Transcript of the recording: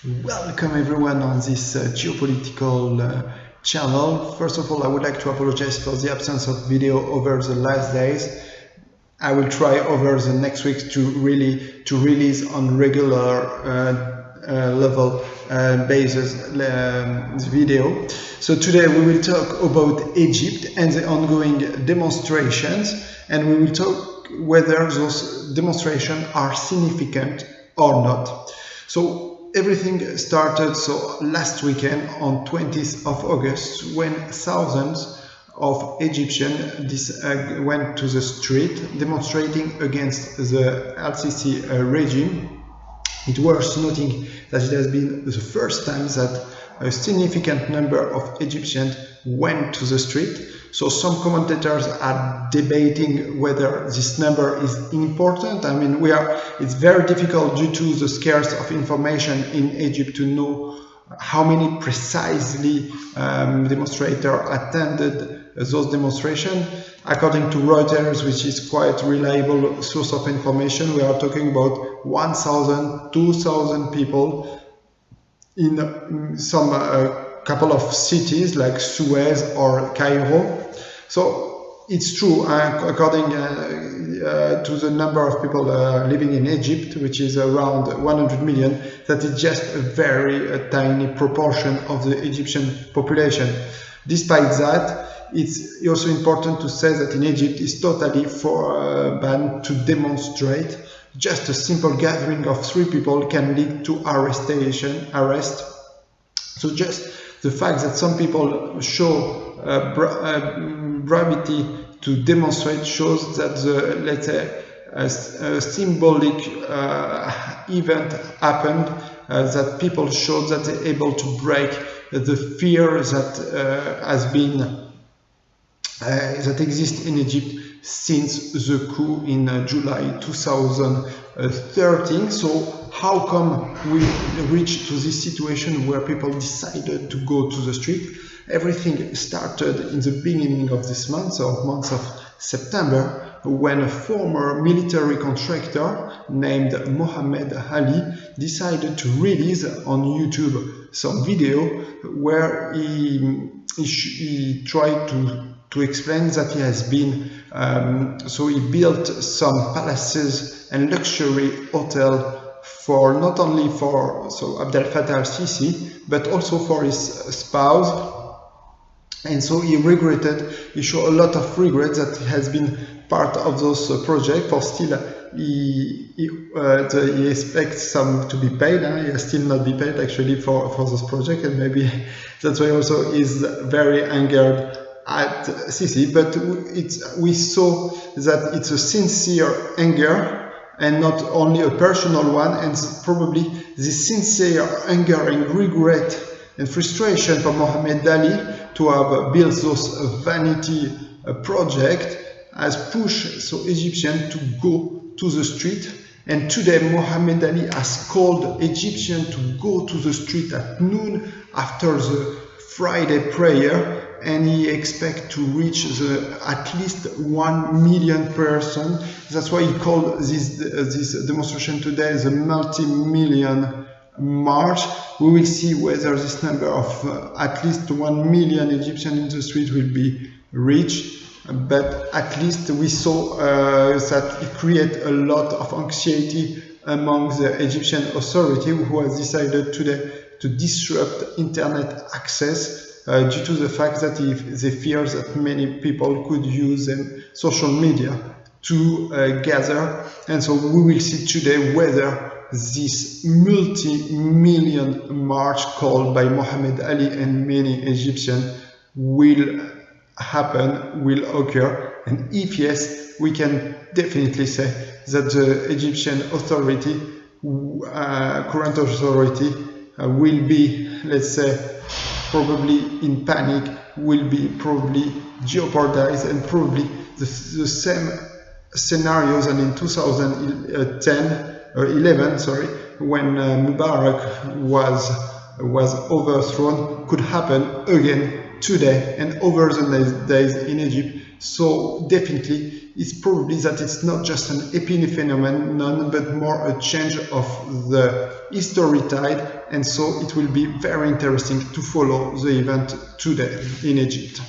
Welcome everyone on this geopolitical channel. First of all, I would like to apologize for the absence of video over the last days. I will try over the next week to release on regular level basis this video. So today we will talk about Egypt and the ongoing demonstrations, and we will talk whether those demonstrations are significant or not. So everything started last weekend on 20th of August when thousands of Egyptians went to the street demonstrating against the Al-Sisi regime. It worth noting that it has been the first time that a significant number of Egyptians went to the street. So some commentators are debating whether this number is important. I mean, it's very difficult due to the scarcity of information in Egypt to know how many precisely demonstrators attended those demonstrations. According to Reuters, which is quite reliable source of information, we are talking about 1,000, 2,000 people in some couple of cities like Suez or Cairo. So it's true, according to the number of people living in Egypt, which is around 100 million, that is just a very tiny proportion of the Egyptian population. Despite that, it's also important to say that in Egypt it's totally banned to demonstrate. Just a simple gathering of 3 people can lead to arrest. So just the fact that some people show bravity to demonstrate shows that the, let's say, a symbolic event happened, that people showed that they're able to break the fear that has been that exists in Egypt since the coup in July 2013. So how come we reached to this situation where people decided to go to the street? Everything started in the beginning of this month, month of September, when a former military contractor named Mohammed Ali decided to release on YouTube some video where he tried to explain that he has been, so he built some palaces and luxury hotel for not only for Abdel Fattah al-Sisi, but also for his spouse. And so he showed a lot of regret that he has been part of those projects. For still, he expects some to be paid. He has still not been paid actually for this project, and maybe that's why also is very angered at Sisi. But we saw that it's a sincere anger and not only a personal one, and probably this sincere anger and regret and frustration for Mohammed Ali to have built those vanity project has pushed Egyptians to go to the street. And today Mohammed Ali has called Egyptians to go to the street at noon after the Friday prayer, and he expects to reach at least 1 million person. That's why he called this demonstration today the multi-million march. We will see whether this number of at least 1 million Egyptians in the street will be reached. But at least we saw that it created a lot of anxiety among the Egyptian authority, who has decided today to disrupt internet access due to the fact that they fear that many people could use social media to gather. And so we will see today whether this multi-million march called by Mohammed Ali and many Egyptians will occur. And if yes, we can definitely say that the Egyptian authority, current authority, will be, let's say, probably in panic, will be probably jeopardized, and probably the same scenarios as in 2011, when Mubarak was overthrown, could happen again today and over the next days in Egypt. So definitely is probably that it's not just an epiphenomenon, but more a change of the history tide, and so it will be very interesting to follow the event today in Egypt.